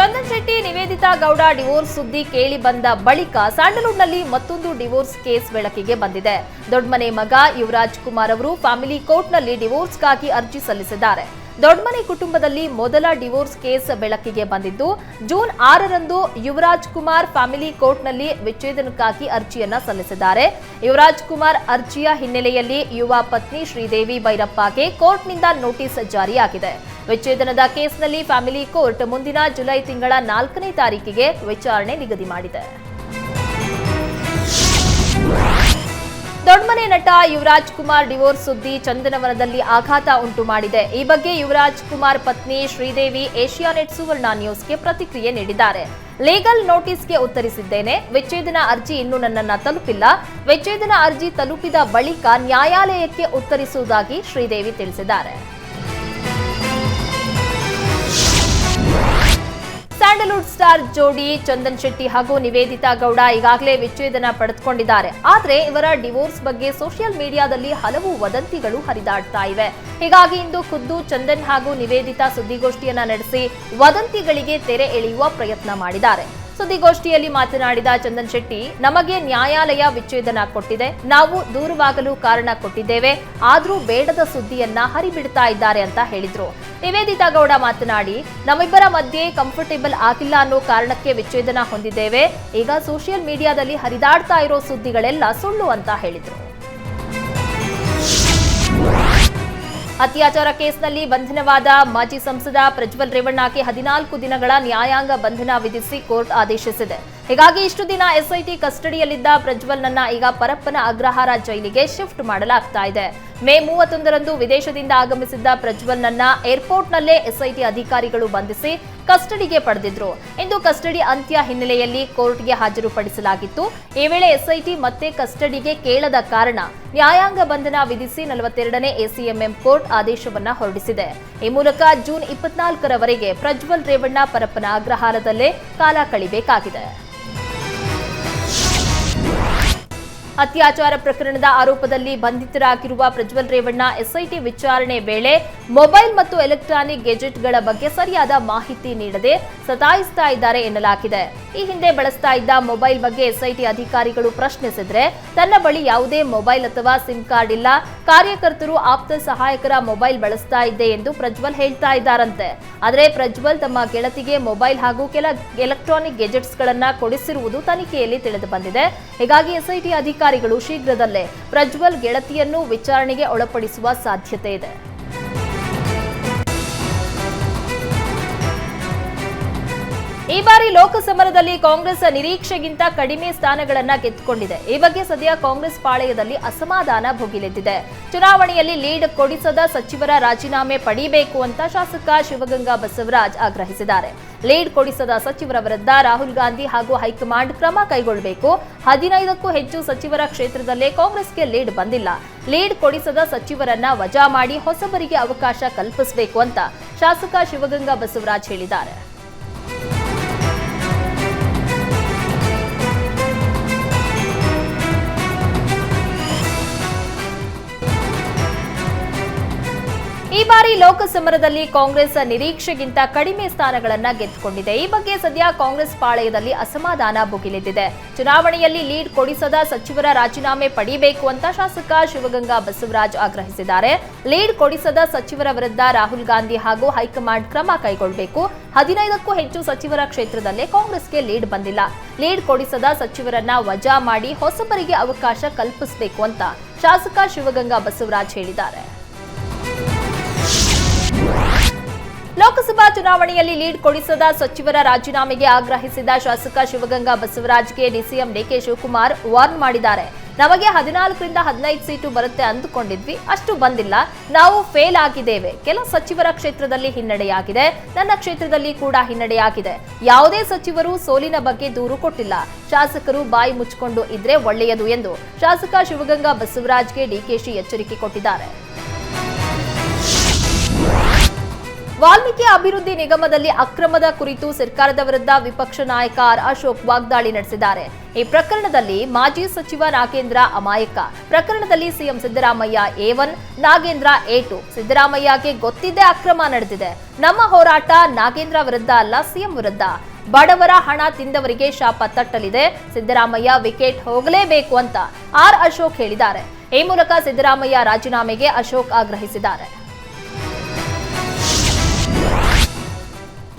Chandan Shetty Nivedita Gowda divorce ಸುದ್ದಿ ಕೇಳಿ ಬಂದ ಬಳಿಕ ಸ್ಯಾಂಡಲ್ವುಡ್ನಲ್ಲಿ ಮತ್ತೊಂದು ಡಿವೋರ್ಸ್ ಕೇಸ್ ಬೆಳಕಿಗೆ ಬಂದಿದೆ. ದೊಡ್ಡಮನೆ ಮಗ ಯುವರಾಜ್ ಕುಮಾರ್ ಅವರು ಫ್ಯಾಮಿಲಿ ಕೋರ್ಟ್ನಲ್ಲಿ ಡಿವೋರ್ಸ್ಗಾಗಿ ಅರ್ಜಿ ಸಲ್ಲಿಸಿದ್ದಾರೆ. ದೊಡ್ಡಮನೆ ಕುಟುಂಬದಲ್ಲಿ ಮೊದಲ ಡಿವೋರ್ಸ್ ಕೇಸ್ ಬೆಳಕಿಗೆ ಬಂದಿದ್ದು, ಜೂನ್ 6ರಂದು ಯುವರಾಜ್ ಕುಮಾರ್ ಫ್ಯಾಮಿಲಿ ಕೋರ್ಟ್ನಲ್ಲಿ ವಿಚ್ಛೇದನಕ್ಕಾಗಿ ಅರ್ಜಿಯನ್ನ ಸಲ್ಲಿಸಿದ್ದಾರೆ. ಯುವರಾಜ್ ಕುಮಾರ್ ಅರ್ಜಿಯ ಹಿನ್ನೆಲೆಯಲ್ಲಿ ಯುವ ಪತ್ನಿ ಶ್ರೀದೇವಿ ಭೈರಪ್ಪಗೆ ಕೋರ್ಟ್ನಿಂದ ನೋಟಿಸ್ ಜಾರಿಯಾಗಿದೆ. ವಿಚ್ಛೇದನದ ಕೇಸ್ನಲ್ಲಿ ಫ್ಯಾಮಿಲಿ ಕೋರ್ಟ್ ಮುಂದಿನ ಜುಲೈ ತಿಂಗಳ 4ನೇ ತಾರೀಕಿಗೆ ವಿಚಾರಣೆ ನಿಗದಿ ಮಾಡಿದೆ. ದೊಡ್ಡಮನೆ ನಟ ಯುವರಾಜ್ ಕುಮಾರ್ ಡಿವೋರ್ಸ್ ಸುದ್ದಿ ಚಂದನವನದಲ್ಲಿ ಆಘಾತ ಉಂಟು ಮಾಡಿದೆ. ಈ ಬಗ್ಗೆ ಯುವರಾಜ್ ಕುಮಾರ್ ಪತ್ನಿ ಶ್ರೀದೇವಿ ಏಷ್ಯಾನೆಟ್ ಸುವರ್ಣ ನ್ಯೂಸ್ಗೆ ಪ್ರತಿಕ್ರಿಯೆ ನೀಡಿದ್ದಾರೆ. ಲೀಗಲ್ ನೋಟಿಸ್ಗೆ ಉತ್ತರಿಸಿದ್ದೇನೆ. ವಿಚ್ಛೇದನ ಅರ್ಜಿ ಇನ್ನೂ ನನ್ನನ್ನ ತಲುಪಿಲ್ಲ. ವಿಚ್ಛೇದನ ಅರ್ಜಿ ತಲುಪಿದ ಬಳಿಕ ನ್ಯಾಯಾಲಯಕ್ಕೆ ಉತ್ತರಿಸುವುದಾಗಿ ಶ್ರೀದೇವಿ ತಿಳಿಸಿದ್ದಾರೆ. ಸ್ಯಾಂಡಲ್ವುಡ್ ಸ್ಟಾರ್ ಜೋಡಿ ಚಂದನ್ ಶೆಟ್ಟಿ ಹಾಗೂ ನಿವೇದಿತಾ ಗೌಡ ಈಗಾಗಲೇ ವಿಚ್ಛೇದನ ಪಡೆದುಕೊಂಡಿದ್ದಾರೆ. ಆದರೆ ಇವರ ಡಿವೋರ್ಸ್ ಬಗ್ಗೆ ಸೋಷಿಯಲ್ ಮೀಡಿಯಾದಲ್ಲಿ ಹಲವು ವದಂತಿಗಳು ಹರಿದಾಡ್ತಾ ಇವೆ. ಹೀಗಾಗಿ ಇಂದು ಖುದ್ದು ಚಂದನ್ ಹಾಗೂ ನಿವೇದಿತಾ ಸುದ್ದಿಗೋಷ್ಠಿಯನ್ನ ನಡೆಸಿ ವದಂತಿಗಳಿಗೆ ತೆರೆ ಎಳೆಯುವ ಪ್ರಯತ್ನ ಮಾಡಿದ್ದಾರೆ. ಸುದ್ದಿಗೋಷ್ಠಿಯಲ್ಲಿ ಮಾತನಾಡಿದ ಚಂದನ್ ಶೆಟ್ಟಿ, ನಮಗೆ ನ್ಯಾಯಾಲಯ ವಿಚ್ಛೇದನ ಕೊಟ್ಟಿದೆ. ನಾವು ದೂರವಾಗಲು ಕಾರಣ ಕೊಟ್ಟಿದ್ದೇವೆ. ಆದ್ರೂ ಬೇಡದ ಸುದ್ದಿಯನ್ನ ಹರಿಬಿಡ್ತಾ ಇದ್ದಾರೆ ಅಂತ ಹೇಳಿದ್ರು. ನಿವೇದಿತಾ ಗೌಡ ಮಾತನಾಡಿ, ನಮ್ಮಿಬ್ಬರ ಮಧ್ಯೆ ಕಂಫರ್ಟೇಬಲ್ ಆಗಿಲ್ಲ ಅನ್ನೋ ಕಾರಣಕ್ಕೆ ವಿಚ್ಛೇದನ ಹೊಂದಿದ್ದೇವೆ. ಈಗ ಸೋಷಿಯಲ್ ಮೀಡಿಯಾದಲ್ಲಿ ಹರಿದಾಡ್ತಾ ಇರೋ ಸುದ್ದಿಗಳೆಲ್ಲ ಸುಳ್ಳು ಅಂತ ಹೇಳಿದ್ರು. ಅತ್ಯಾಚಾರ ಕೇಸ್ನಲ್ಲಿ ಬಂಧನವಾದ ಮಾಜಿ ಸಂಸದ ಪ್ರಜ್ವಲ್ ರೇವಣ್ಣಗೆ 14 ದಿನಗಳ ನ್ಯಾಯಾಂಗ ಬಂಧನ ವಿಧಿಸಿ ಕೋರ್ಟ್ ಆದೇಶಿಸಿದೆ. ಹೀಗಾಗಿ ಇಷ್ಟು ದಿನ ಎಸ್ಐಟಿ ಕಸ್ಟಡಿಯಲ್ಲಿದ್ದ ಪ್ರಜ್ವಲ್ನನ್ನ ಈಗ ಪರಪ್ಪನ ಅಗ್ರಹಾರ ಜೈಲಿಗೆ ಶಿಫ್ಟ್ ಮಾಡಲಾಗ್ತಾ ಇದೆ. ಮೇ 31ರಂದು ವಿದೇಶದಿಂದ ಆಗಮಿಸಿದ್ದ ಪ್ರಜ್ವಲ್ನನ್ನ ಏರ್ಪೋರ್ಟ್ನಲ್ಲೇ ಎಸ್ಐಟಿ ಅಧಿಕಾರಿಗಳು ಬಂಧಿಸಿ ಕಸ್ಟಡಿಗೆ ಪಡೆದಿದ್ರು. ಇಂದು ಕಸ್ಟಡಿ ಅಂತ್ಯ ಹಿನ್ನೆಲೆಯಲ್ಲಿ ಕೋರ್ಟ್ಗೆ ಹಾಜರುಪಡಿಸಲಾಗಿತ್ತು. ಈ ವೇಳೆ ಎಸ್ಐಟಿ ಮತ್ತೆ ಕಸ್ಟಡಿಗೆ ಕೇಳದ ಕಾರಣ ನ್ಯಾಯಾಂಗ ಬಂಧನ ವಿಧಿಸಿ 42ನೇ ಎಸಿಎಂಎಂ ಕೋರ್ಟ್ ಆದೇಶವನ್ನ ಹೊರಡಿಸಿದೆ. ಈ ಮೂಲಕ ಜೂನ್ 24ರವರೆಗೆ ಪ್ರಜ್ವಲ್ ರೇವಣ್ಣ ಪರಪ್ಪನ ಅಗ್ರಹಾರದಲ್ಲೇ ಕಾಲ ಕಳಿಬೇಕಾಗಿದೆ. ಅತ್ಯಾಚಾರ ಪ್ರಕರಣದ ಆರೋಪದಲ್ಲಿ ಬಂಧಿತರಾಗಿರುವ ಪ್ರಜ್ವಲ್ ರೇವಣ್ಣ ಎಸ್ಐಟಿ ವಿಚಾರಣೆ ವೇಳೆ ಮೊಬೈಲ್ ಮತ್ತು ಎಲೆಕ್ಟ್ರಾನಿಕ್ ಗೆಜೆಟ್ಗಳ ಬಗ್ಗೆ ಸರಿಯಾದ ಮಾಹಿತಿ ನೀಡದೆ ಸತಾಯಿಸ್ತಾ ಇದ್ದಾರೆ ಎನ್ನಲಾಗಿದೆ. ಈ ಹಿಂದೆ ಬಳಸ್ತಾ ಇದ್ದ ಮೊಬೈಲ್ ಬಗ್ಗೆ ಎಸ್ಐಟಿ ಅಧಿಕಾರಿಗಳು ಪ್ರಶ್ನಿಸಿದ್ರೆ, ತನ್ನ ಬಳಿ ಯಾವುದೇ ಮೊಬೈಲ್ ಅಥವಾ ಸಿಮ್ ಕಾರ್ಡ್ ಇಲ್ಲ, ಕಾರ್ಯಕರ್ತರು ಆಪ್ತ ಸಹಾಯಕರ ಮೊಬೈಲ್ ಬಳಸ್ತಾ ಇದ್ದೆ ಎಂದು ಪ್ರಜ್ವಲ್ ಹೇಳ್ತಾ ಇದ್ದಾರಂತೆ. ಆದರೆ ಪ್ರಜ್ವಲ್ ತಮ್ಮ ಗೆಳತಿಗೆ ಮೊಬೈಲ್ ಹಾಗೂ ಕೆಲ ಎಲೆಕ್ಟ್ರಾನಿಕ್ ಗೆಜೆಟ್ಸ್ಗಳನ್ನ ಕೊಡಿಸಿರುವುದು ತನಿಖೆಯಲ್ಲಿ ತಿಳಿದು ಬಂದಿದೆ. ಹೀಗಾಗಿ ಎಸ್ಐಟಿ ಅಧಿಕಾರಿಗಳು ಶೀಘ್ರದಲ್ಲೇ ಪ್ರಜ್ವಲ್ ಗೆಳತಿಯನ್ನು ವಿಚಾರಣೆಗೆ ಒಳಪಡಿಸುವ ಸಾಧ್ಯತೆ ಇದೆ. ಈ ಬಾರಿ ಲೋಕಸಮರದಲ್ಲಿ ಕಾಂಗ್ರೆಸ್ ನಿರೀಕ್ಷೆಗಿಂತ ಕಡಿಮೆ ಸ್ಥಾನಗಳನ್ನ ಗೆದ್ದುಕೊಂಡಿದೆ. ಈ ಬಗ್ಗೆ ಸದ್ಯ ಕಾಂಗ್ರೆಸ್ ಪಾಳೆಯದಲ್ಲಿ ಅಸಮಾಧಾನ ಭುಗಿಲೆದ್ದಿದೆ. ಚುನಾವಣೆಯಲ್ಲಿ ಲೀಡ್ ಕೊಡಿಸದ ಸಚಿವರ ರಾಜೀನಾಮೆ ಪಡೆಯಬೇಕು ಅಂತ ಶಾಸಕ ಶಿವಗಂಗಾ ಬಸವರಾಜ್ ಆಗ್ರಹಿಸಿದ್ದಾರೆ. ಲೀಡ್ ಕೊಡಿಸದ ಸಚಿವರ ವಿರುದ್ಧ ರಾಹುಲ್ ಗಾಂಧಿ ಹಾಗೂ ಹೈಕಮಾಂಡ್ ಕ್ರಮ ಕೈಗೊಳ್ಳಬೇಕು. 15ಕ್ಕೂ ಹೆಚ್ಚು ಸಚಿವರ ಕ್ಷೇತ್ರದಲ್ಲೇ ಕಾಂಗ್ರೆಸ್ಗೆ ಲೀಡ್ ಬಂದಿಲ್ಲ. ಲೀಡ್ ಕೊಡಿಸದ ಸಚಿವರನ್ನ ವಜಾ ಮಾಡಿ ಹೊಸಬರಿಗೆ ಅವಕಾಶ ಕಲ್ಪಿಸಬೇಕು ಅಂತ ಶಾಸಕ ಶಿವಗಂಗಾ ಬಸವರಾಜ್ ಹೇಳಿದ್ದಾರೆ. ಈ ಬಾರಿ ಲೋಕಸಮರದಲ್ಲಿ ಕಾಂಗ್ರೆಸ್ ನಿರೀಕ್ಷೆಗಿಂತ ಕಡಿಮೆ ಸ್ಥಾನಗಳನ್ನ ಗೆದ್ದುಕೊಂಡಿದೆ. ಈ ಬಗ್ಗೆ ಸದ್ಯ ಕಾಂಗ್ರೆಸ್ ಪಾಳೆಯದಲ್ಲಿ ಅಸಮಾಧಾನ ಭುಗಿಲೆದ್ದಿದೆ. ಚುನಾವಣೆಯಲ್ಲಿ ಲೀಡ್ ಕೊಡಿಸದ ಸಚಿವರ ರಾಜೀನಾಮೆ ಪಡೆಯಬೇಕು ಅಂತ ಶಾಸಕ ಶಿವಗಂಗಾ ಬಸವರಾಜ್ ಆಗ್ರಹಿಸಿದ್ದಾರೆ. ಲೀಡ್ ಕೊಡಿಸದ ಸಚಿವರ ವಿರುದ್ಧ ರಾಹುಲ್ ಗಾಂಧಿ ಹಾಗೂ ಹೈಕಮಾಂಡ್ ಕ್ರಮ ಕೈಗೊಳ್ಳಬೇಕು. 15ಕ್ಕೂ ಹೆಚ್ಚು ಸಚಿವರ ಕ್ಷೇತ್ರದಲ್ಲೇ ಕಾಂಗ್ರೆಸ್ಗೆ ಲೀಡ್ ಬಂದಿಲ್ಲ. ಲೀಡ್ ಕೊಡಿಸದ ಸಚಿವರನ್ನ ವಜಾ ಮಾಡಿ ಹೊಸಬರಿಗೆ ಅವಕಾಶ ಕಲ್ಪಿಸಬೇಕು ಅಂತ ಶಾಸಕ ಶಿವಗಂಗಾ ಬಸವರಾಜ್ ಹೇಳಿದ್ದಾರೆ. ಲೋಕಸಭಾ ಚುನಾವಣೆಯಲ್ಲಿ ಲೀಡ್ ಕೊಡಿಸದ ಸಚಿವರ ರಾಜೀನಾಮೆಗೆ ಆಗ್ರಹಿಸಿದ ಶಾಸಕ ಶಿವಗಂಗಾ ಬಸವರಾಜ್ಗೆ ಡಿಸಿಎಂ ಡಿಕೆ ಶಿವಕುಮಾರ್ ವಾರ್ನ್ ಮಾಡಿದ್ದಾರೆ. ನಮಗೆ 14ರಿಂದ 15 ಸೀಟು ಬರುತ್ತೆ ಅಂದುಕೊಂಡಿದ್ವಿ, ಅಷ್ಟು ಬಂದಿಲ್ಲ. ನಾವು ಫೇಲ್ ಆಗಿದ್ದೇವೆ. ಕೆಲ ಸಚಿವರ ಕ್ಷೇತ್ರದಲ್ಲಿ ಹಿನ್ನಡೆಯಾಗಿದೆ. ನನ್ನ ಕ್ಷೇತ್ರದಲ್ಲಿ ಕೂಡ ಹಿನ್ನಡೆಯಾಗಿದೆ. ಯಾವುದೇ ಸಚಿವರು ಸೋಲಿನ ಬಗ್ಗೆ ದೂರು ಕೊಟ್ಟಿಲ್ಲ. ಶಾಸಕರು ಬಾಯಿ ಮುಚ್ಚಿಕೊಂಡು ಇದ್ರೆ ಒಳ್ಳೆಯದು ಎಂದು ಶಾಸಕ ಶಿವಗಂಗಾ ಬಸವರಾಜ್ಗೆ ಡಿಕೆಶಿ ಎಚ್ಚರಿಕೆ ಕೊಟ್ಟಿದ್ದಾರೆ. ವಾಲ್ಮೀಕಿ ಅಭಿವೃದ್ಧಿ ನಿಗಮದಲ್ಲಿ ಅಕ್ರಮದ ಕುರಿತು ಸರ್ಕಾರದ ವಿರುದ್ಧ ವಿಪಕ್ಷ ನಾಯಕ ಆರ್ ಅಶೋಕ್ ವಾಗ್ದಾಳಿ ನಡೆಸಿದ್ದಾರೆ. ಈ ಪ್ರಕರಣದಲ್ಲಿ ಮಾಜಿ ಸಚಿವ ನಾಗೇಂದ್ರ ಅಮಾಯಕ. ಪ್ರಕರಣದಲ್ಲಿ CM Siddaramaiah A1, Nagendra A2. ಸಿದ್ದರಾಮಯ್ಯಗೆ ಗೊತ್ತಿದ್ದೇ ಅಕ್ರಮ ನಡೆದಿದೆ. ನಮ್ಮ ಹೋರಾಟ ನಾಗೇಂದ್ರ ವಿರುದ್ಧ ಅಲ್ಲ, ಸಿಎಂ ವಿರುದ್ಧ. ಬಡವರ ಹಣ ತಿಂದವರಿಗೆ ಶಾಪ ತಟ್ಟಲಿದೆ. ಸಿದ್ದರಾಮಯ್ಯ ವಿಕೆಟ್ ಹೋಗಲೇಬೇಕು ಅಂತ ಆರ್ ಅಶೋಕ್ ಹೇಳಿದ್ದಾರೆ. ಈ ಮೂಲಕ ಸಿದ್ದರಾಮಯ್ಯ ರಾಜೀನಾಮೆಗೆ ಅಶೋಕ್ ಆಗ್ರಹಿಸಿದ್ದಾರೆ.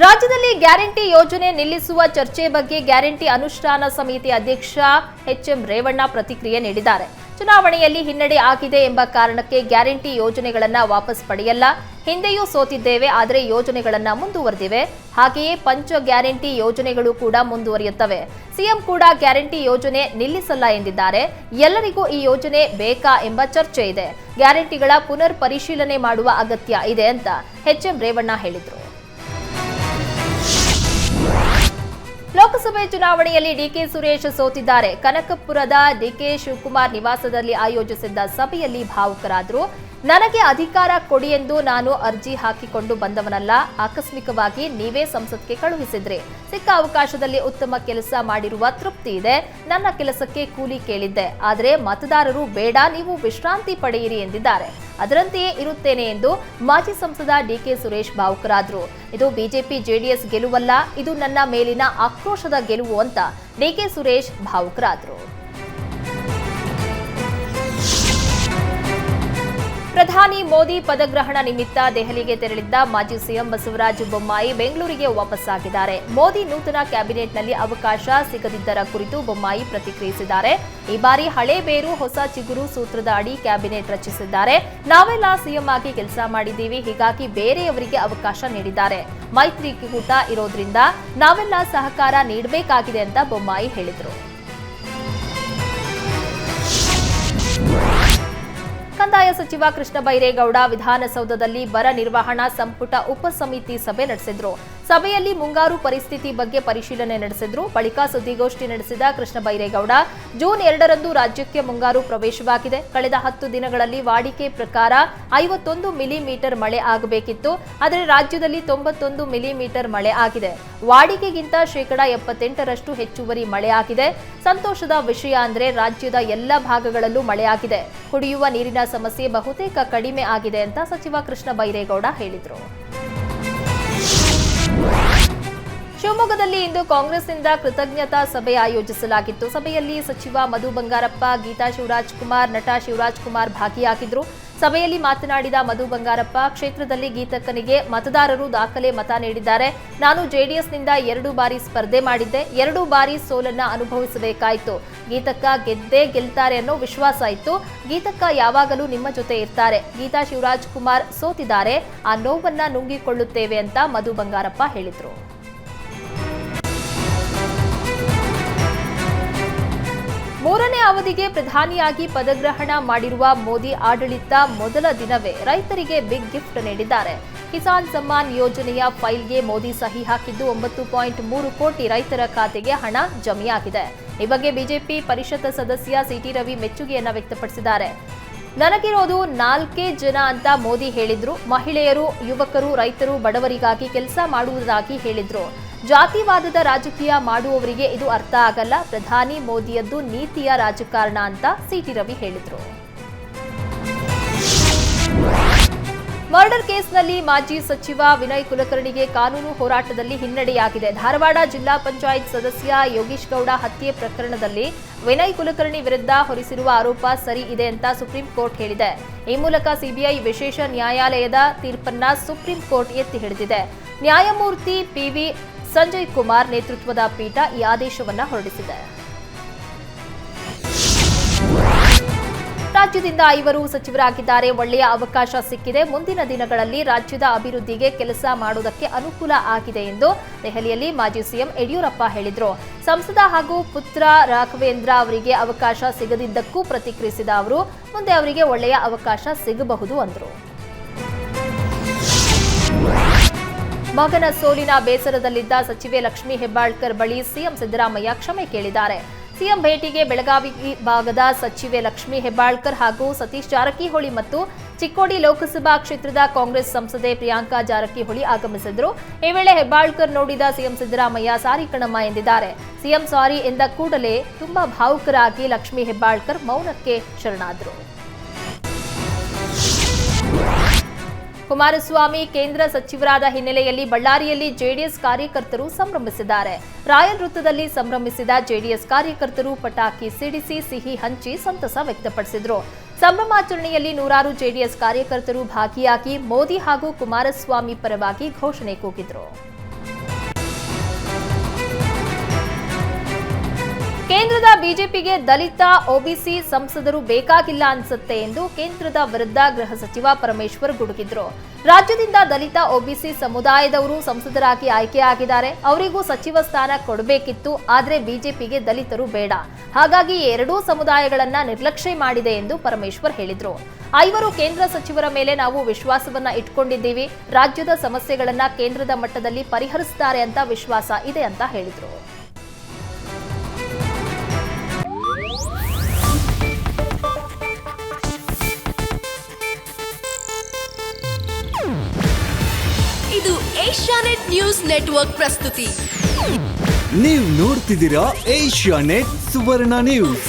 ರಾಜ್ಯದಲ್ಲಿ ಗ್ಯಾರಂಟಿ ಯೋಜನೆ ನಿಲ್ಲಿಸುವ ಚರ್ಚೆ ಬಗ್ಗೆ ಗ್ಯಾರಂಟಿ ಅನುಷ್ಠಾನ ಸಮಿತಿ ಅಧ್ಯಕ್ಷ ಎಚ್.ಎಂ. ರೇವಣ್ಣ ಪ್ರತಿಕ್ರಿಯೆ ನೀಡಿದ್ದಾರೆ. ಚುನಾವಣೆಯಲ್ಲಿ ಹಿನ್ನಡೆ ಆಗಿದೆ ಎಂಬ ಕಾರಣಕ್ಕೆ ಗ್ಯಾರಂಟಿ ಯೋಜನೆಗಳನ್ನ ವಾಪಸ್ ಪಡೆಯಲ್ಲ. ಹಿಂದೆಯೂ ಸೋತಿದ್ದೇವೆ, ಆದರೆ ಯೋಜನೆಗಳನ್ನ ಮುಂದುವರೆದಿವೆ. ಹಾಗೆಯೇ ಪಂಚ ಗ್ಯಾರಂಟಿ ಯೋಜನೆಗಳು ಕೂಡ ಮುಂದುವರಿಯುತ್ತವೆ. ಸಿಎಂ ಕೂಡ ಗ್ಯಾರಂಟಿ ಯೋಜನೆ ನಿಲ್ಲಿಸಲ್ಲ ಎಂದಿದ್ದಾರೆ. ಎಲ್ಲರಿಗೂ ಈ ಯೋಜನೆ ಬೇಕಾ ಎಂಬ ಚರ್ಚೆ ಇದೆ. ಗ್ಯಾರಂಟಿಗಳ ಪುನರ್ ಪರಿಶೀಲನೆ ಮಾಡುವ ಅಗತ್ಯ ಇದೆ ಅಂತ ಎಚ್.ಎಂ. ರೇವಣ್ಣ ಹೇಳಿದರು. ಲೋಕಸಭೆ ಚುನಾವಣೆಯಲ್ಲಿ ಡಿಕೆ ಸುರೇಶ್ ಸೋತಿದ್ದಾರೆ. ಕನಕಪುರದ ಡಿಕೆ ಶಿವಕುಮಾರ್ ನಿವಾಸದಲ್ಲಿ ಆಯೋಜಿಸಿದ್ದ ಸಭೆಯಲ್ಲಿ ಭಾವುಕರಾದರು. ನನಗೆ ಅಧಿಕಾರ ಕೊಡಿ ಎಂದು ನಾನು ಅರ್ಜಿ ಹಾಕಿಕೊಂಡು ಬಂದವನಲ್ಲ. ಆಕಸ್ಮಿಕವಾಗಿ ನೀವೇ ಸಂಸತ್ಗೆ ಕಳುಹಿಸಿದ್ರಿ. ಸಿಕ್ಕ ಅವಕಾಶದಲ್ಲಿ ಉತ್ತಮ ಕೆಲಸ ಮಾಡಿರುವ ತೃಪ್ತಿ ಇದೆ. ನನ್ನ ಕೆಲಸಕ್ಕೆ ಕೂಲಿ ಕೇಳಿದ್ದೆ, ಆದರೆ ಮತದಾರರು ಬೇಡ, ನೀವು ವಿಶ್ರಾಂತಿ ಪಡೆಯಿರಿ ಎಂದಿದ್ದಾರೆ. ಅದರಂತೆಯೇ ಇರುತ್ತೇನೆ ಎಂದು ಮಾಜಿ ಸಂಸದ ಡಿಕೆ ಸುರೇಶ್ ಭಾವುಕರಾದರು. ಇದು ಬಿಜೆಪಿ ಜೆಡಿಎಸ್ ಗೆಲುವಲ್ಲ, ಇದು ನನ್ನ ಮೇಲಿನ ಆಕ್ರೋಶದ ಗೆಲುವು ಅಂತ ಡಿಕೆ ಸುರೇಶ್ ಭಾವುಕರಾದರು. ಪ್ರಧಾನಿ ಮೋದಿ ಪದಗ್ರಹಣ ನಿಮಿತ್ತ ದೆಹಲಿಗೆ ತೆರಳಿದ್ದ ಮಾಜಿ ಸಿಎಂ ಬಸವರಾಜ ಬೊಮ್ಮಾಯಿ ಬೆಂಗಳೂರಿಗೆ ವಾಪಸ್ಸಾಗಿದ್ದಾರೆ. ಮೋದಿ ನೂತನ ಕ್ಯಾಬಿನೆಟ್ನಲ್ಲಿ ಅವಕಾಶ ಸಿಗದಿದ್ದರ ಕುರಿತು ಬೊಮ್ಮಾಯಿ ಪ್ರತಿಕ್ರಿಯಿಸಿದ್ದಾರೆ. ಈ ಬಾರಿ ಹಳೆ ಬೇರು ಹೊಸ ಚಿಗುರು ಸೂತ್ರದ ಅಡಿ ಕ್ಯಾಬಿನೆಟ್ ರಚಿಸಿದ್ದಾರೆ. ನಾವೆಲ್ಲ ಸಿಎಂ ಆಗಿ ಕೆಲಸ ಮಾಡಿದ್ದೀವಿ, ಹೀಗಾಗಿ ಬೇರೆಯವರಿಗೆ ಅವಕಾಶ ನೀಡಿದ್ದಾರೆ. ಮೈತ್ರಿಕೂಟ ಇರೋದ್ರಿಂದ ನಾವೆಲ್ಲ ಸಹಕಾರ ನೀಡಬೇಕಾಗಿದೆ ಅಂತ ಬೊಮ್ಮಾಯಿ ಹೇಳಿದರು. ಕಂದಾಯ ಸಚಿವ ಕೃಷ್ಣ ಬೈರೇಗೌಡ ವಿಧಾನಸೌಧದಲ್ಲಿ ಬರ ನಿರ್ವಹಣಾ ಸಂಪುಟ ಉಪಸಮಿತಿ ಸಭೆ ನಡೆಸಿದ್ರು. ಸಭೆಯಲ್ಲಿ ಮುಂಗಾರು ಪರಿಸ್ಥಿತಿ ಬಗ್ಗೆ ಪರಿಶೀಲನೆ ನಡೆಸಿದ್ರು. ಬಳಿಕ ಸುದ್ದಿಗೋಷ್ಠಿ ನಡೆಸಿದ ಕೃಷ್ಣ ಬೈರೇಗೌಡ, ಜೂನ್ 2ರಂದು ರಾಜ್ಯಕ್ಕೆ ಮುಂಗಾರು ಪ್ರವೇಶವಾಗಿದೆ. ಕಳೆದ 10 ದಿನಗಳಲ್ಲಿ ವಾಡಿಕೆ ಪ್ರಕಾರ 51 ಮಿಲಿಮೀಟರ್ ಮಳೆ ಆಗಬೇಕಿತ್ತು, ಆದರೆ ರಾಜ್ಯದಲ್ಲಿ 91 ಮಿಲಿಮೀಟರ್ ಮಳೆ ಆಗಿದೆ. ವಾಡಿಕೆಗಿಂತ ಶೇಕಡಾ 78ರಷ್ಟು ಹೆಚ್ಚುವರಿ ಮಳೆ ಆಗಿದೆ. ಸಂತೋಷದ ವಿಷಯ ಅಂದ್ರೆ ರಾಜ್ಯದ ಎಲ್ಲ ಭಾಗಗಳಲ್ಲೂ ಮಳೆಯಾಗಿದೆ. ಕುಡಿಯುವ ನೀರಿನ ಸಮಸ್ಯೆ ಬಹುತೇಕ ಕಡಿಮೆ ಆಗಿದೆ ಅಂತ ಸಚಿವ ಕೃಷ್ಣ ಬೈರೇಗೌಡ ಹೇಳಿದರು. ಶಿವಮೊಗ್ಗದಲ್ಲಿ ಇಂದು ಕಾಂಗ್ರೆಸ್ನಿಂದ ಕೃತಜ್ಞತಾ ಸಭೆ ಆಯೋಜಿಸಲಾಗಿತ್ತು. ಸಭೆಯಲ್ಲಿ ಸಚಿವ ಮಧು ಬಂಗಾರಪ್ಪ, ಗೀತಾ ಶಿವರಾಜ್ಕುಮಾರ್, ನಟ ಶಿವರಾಜ್ಕುಮಾರ್ ಭಾಗಿಯಾಗಿದ್ದರು. ಸಭೆಯಲ್ಲಿ ಮಾತನಾಡಿದ ಮಧು ಬಂಗಾರಪ್ಪ, ಕ್ಷೇತ್ರದಲ್ಲಿ ಗೀತಕ್ಕನಿಗೆ ಮತದಾರರು ದಾಖಲೆ ಮತ ನೀಡಿದ್ದಾರೆ. ನಾನು ಜೆಡಿಎಸ್ನಿಂದ 2 ಬಾರಿ ಸ್ಪರ್ಧೆ ಮಾಡಿದ್ದೆ, 2 ಬಾರಿ ಸೋಲನ್ನ ಅನುಭವಿಸಬೇಕಾಯಿತು. ಗೀತಕ್ಕ ಗೆಲ್ತಾರೆ ಅನ್ನೋ ವಿಶ್ವಾಸ ಇತ್ತು. ಗೀತಕ್ಕ ಯಾವಾಗಲೂ ನಿಮ್ಮ ಜೊತೆ ಇರ್ತಾರೆ. ಗೀತಾ ಶಿವರಾಜ್ಕುಮಾರ್ ಸೋತಿದ್ದಾರೆ, ಆ ನೋವನ್ನ ನುಂಗಿಕೊಳ್ಳುತ್ತೇವೆ ಅಂತ ಮಧು ಬಂಗಾರಪ್ಪ ಹೇಳಿದರು. ಮೂರನೇ ಅವಧಿಗೆ ಪ್ರಧಾನಿಯಾಗಿ ಪದಗ್ರಹಣ ಮಾಡಿರುವ ಮೋದಿ ಆಡಳಿತ ಮೊದಲ ದಿನವೇ ರೈತರಿಗೆ ಬಿಗ್ ಗಿಫ್ಟ್ ನೀಡಿದ್ದಾರೆ. ಕಿಸಾನ್ ಸಮ್ಮಾನ್ ಯೋಜನೆಯ ಫೈಲ್ಗೆ ಮೋದಿ ಸಹಿ ಹಾಕಿದ್ದು 9.3 ಕೋಟಿ ರೈತರ ಖಾತೆಗೆ ಹಣ ಜಮೆಯಾಗಿದೆ. ಈ ಬಗ್ಗೆ ಬಿಜೆಪಿ ಪರಿಷತ್ ಸದಸ್ಯ ಸಿಟಿ ರವಿ ಮೆಚ್ಚುಗೆಯನ್ನ ವ್ಯಕ್ತಪಡಿಸಿದ್ದಾರೆ. ನನಗಿರೋದು 4 ಜನ ಅಂತ ಮೋದಿ ಹೇಳಿದ್ರು. ಮಹಿಳೆಯರು, ಯುವಕರು, ರೈತರು, ಬಡವರಿಗಾಗಿ ಕೆಲಸ ಮಾಡುವುದಾಗಿ ಹೇಳಿದ್ರು. ಜಾತಿವಾದದ ರಾಜಕೀಯ ಮಾಡುವವರಿಗೆ ಇದು ಅರ್ಥ ಆಗಲ್ಲ. ಪ್ರಧಾನಿ ಮೋದಿಯದ್ದು ನೀತಿಯ ರಾಜಕಾರಣ ಅಂತ ಸಿಟಿ ರವಿ ಹೇಳಿದ್ರು. ಮರ್ಡರ್ ಕೇಸ್ನಲ್ಲಿ ಮಾಜಿ ಸಚಿವ ವಿನಯ್ ಕುಲಕರ್ಣಿಗೆ ಕಾನೂನು ಹೋರಾಟದಲ್ಲಿ ಹಿನ್ನಡೆಯಾಗಿದೆ. ಧಾರವಾಡ ಜಿಲ್ಲಾ ಪಂಚಾಯತ್ ಸದಸ್ಯ ಯೋಗೀಶ್ ಗೌಡ ಹತ್ಯೆ ಪ್ರಕರಣದಲ್ಲಿ ವಿನಯ್ ಕುಲಕರ್ಣಿ ವಿರುದ್ಧ ಹೊರಿಸಿರುವ ಆರೋಪ ಸರಿ ಇದೆ ಅಂತ ಸುಪ್ರೀಂ ಕೋರ್ಟ್ ಹೇಳಿದೆ. ಈ ಮೂಲಕ ಸಿಬಿಐ ವಿಶೇಷ ನ್ಯಾಯಾಲಯದ ತೀರ್ಪನ್ನ ಸುಪ್ರೀಂ ಕೋರ್ಟ್ ಎತ್ತಿ ಹಿಡಿದಿದೆ. ನ್ಯಾಯಮೂರ್ತಿ ಪಿವಿ ಸಂಜಯ್ ಕುಮಾರ್ ನೇತೃತ್ವದ ಪೀಠ ಈ ಆದೇಶವನ್ನ ಹೊರಡಿಸಿದೆ. ರಾಜ್ಯದಿಂದ 5 ಸಚಿವರಾಗಿದ್ದಾರೆ. ಒಳ್ಳೆಯ ಅವಕಾಶ ಸಿಕ್ಕಿದೆ. ಮುಂದಿನ ದಿನಗಳಲ್ಲಿ ರಾಜ್ಯದ ಅಭಿವೃದ್ಧಿಗೆ ಕೆಲಸ ಮಾಡುವುದಕ್ಕೆ ಅನುಕೂಲ ಆಗಿದೆ ಎಂದು ದೆಹಲಿಯಲ್ಲಿ ಮಾಜಿ ಸಿಎಂ ಯಡಿಯೂರಪ್ಪ ಹೇಳಿದರು. ಸಂಸದ ಹಾಗೂ ಪುತ್ರ ರಾಘವೇಂದ್ರ ಅವರಿಗೆ ಅವಕಾಶ ಸಿಗದಿದ್ದಕ್ಕೂ ಪ್ರತಿಕ್ರಿಯಿಸಿದ ಅವರು, ಮುಂದೆ ಅವರಿಗೆ ಒಳ್ಳೆಯ ಅವಕಾಶ ಸಿಗಬಹುದು ಎಂದರು. ಮಗನ ಸೋಲಿನ ಬೇಸರದಲ್ಲಿದ್ದ ಸಚಿವೆ ಲಕ್ಷ್ಮೀ ಹೆಬ್ಬಾಳ್ಕರ್ ಬಳಿ ಸಿಎಂ ಸಿದ್ದರಾಮಯ್ಯ ಕ್ಷಮೆ ಕೇಳಿದ್ದಾರೆ. ಸಿಎಂ ಭೇಟಿಗೆ ಬೆಳಗಾವಿ ಭಾಗದ ಸಚಿವೆ ಲಕ್ಷ್ಮೀ ಹೆಬ್ಬಾಳ್ಕರ್ ಹಾಗೂ ಸತೀಶ್ ಜಾರಕಿಹೊಳಿ ಮತ್ತು ಚಿಕ್ಕೋಡಿ ಲೋಕಸಭಾ ಕ್ಷೇತ್ರದ ಕಾಂಗ್ರೆಸ್ ಸಂಸದೆ ಪ್ರಿಯಾಂಕಾ ಜಾರಕಿಹೊಳಿ ಆಗಮಿಸಿದ್ರು. ಈ ವೇಳೆ ಹೆಬ್ಬಾಳ್ಕರ್ ನೋಡಿದ ಸಿಎಂ ಸಿದ್ದರಾಮಯ್ಯ ಸಾರಿ ಕಣಮ್ಮ ಎಂದಿದ್ದಾರೆ. ಸಿಎಂ ಸಾರಿ ಎಂದ ಕೂಡಲೇ ತುಂಬಾ ಭಾವುಕರಾಗಿ ಲಕ್ಷ್ಮೀ ಹೆಬ್ಬಾಳ್ಕರ್ ಮೌನಕ್ಕೆ ಶರಣಾದರು. ಕುಮಾರಸ್ವಾಮಿ ಕೇಂದ್ರ ಸಚಿವರಾದ ಹಿನ್ನೆಲೆಯಲ್ಲಿ ಬಳ್ಳಾರಿಯಲ್ಲಿ ಜೆಡಿಎಸ್ ಕಾರ್ಯಕರ್ತರು ಸಂಭ್ರಮಿಸಿದ್ದಾರೆ. ರಾಯಲ್ ವೃತ್ತದಲ್ಲಿ ಸಂಭ್ರಮಿಸಿದ ಜೆಡಿಎಸ್ ಕಾರ್ಯಕರ್ತರು ಪಟಾಕಿ ಸಿಡಿಸಿ ಸಿಹಿ ಹಂಚಿ ಸಂತಸ ವ್ಯಕ್ತಪಡಿಸಿದರು. ಸಂಭ್ರಮಾಚರಣೆಯಲ್ಲಿ ನೂರಾರು ಜೆಡಿಎಸ್ ಕಾರ್ಯಕರ್ತರು ಭಾಗಿಯಾಗಿ ಮೋದಿ ಹಾಗೂ ಕುಮಾರಸ್ವಾಮಿ ಪರವಾಗಿ ಘೋಷಣೆ ಕೂಗಿದರು. ಕೇಂದ್ರದ ಬಿಜೆಪಿಗೆ ದಲಿತ ಒಬಿಸಿ ಸಂಸದರು ಬೇಕಾಗಿಲ್ಲ ಅನ್ಸುತ್ತೆ ಎಂದು ಕೇಂದ್ರದ ವಿರುದ್ಧ ಗೃಹ ಸಚಿವ ಪರಮೇಶ್ವರ್ ಗುಡುಗಿದ್ರು. ರಾಜ್ಯದಿಂದ ದಲಿತ ಒಬಿಸಿ ಸಮುದಾಯದವರು ಸಂಸದರಾಗಿ ಆಯ್ಕೆಯಾಗಿದ್ದಾರೆ. ಅವರಿಗೂ ಸಚಿವ ಸ್ಥಾನ ಕೊಡಬೇಕಿತ್ತು. ಆದ್ರೆ ಬಿಜೆಪಿಗೆ ದಲಿತರು ಬೇಡ. ಹಾಗಾಗಿ ಎರಡೂ ಸಮುದಾಯಗಳನ್ನ ನಿರ್ಲಕ್ಷ್ಯ ಮಾಡಿದೆ ಎಂದು ಪರಮೇಶ್ವರ್ ಹೇಳಿದ್ರು. 5 ಕೇಂದ್ರ ಸಚಿವರ ಮೇಲೆ ನಾವು ವಿಶ್ವಾಸವನ್ನ ಇಟ್ಕೊಂಡಿದ್ದೀವಿ. ರಾಜ್ಯದ ಸಮಸ್ಯೆಗಳನ್ನ ಕೇಂದ್ರದ ಮಟ್ಟದಲ್ಲಿ ಪರಿಹರಿಸುತ್ತಾರೆ ಅಂತ ವಿಶ್ವಾಸ ಇದೆ ಅಂತ ಹೇಳಿದ್ರು. ಇದು ಏಷ್ಯಾನೆಟ್ ನ್ಯೂಸ್ ನೆಟ್ವರ್ಕ್ ಪ್ರಸ್ತುತಿ. ನೀವು ನೋಡ್ತಿದ್ದೀರಾ ಏಷ್ಯಾನೆಟ್ ಸುವರ್ಣ ನ್ಯೂಸ್.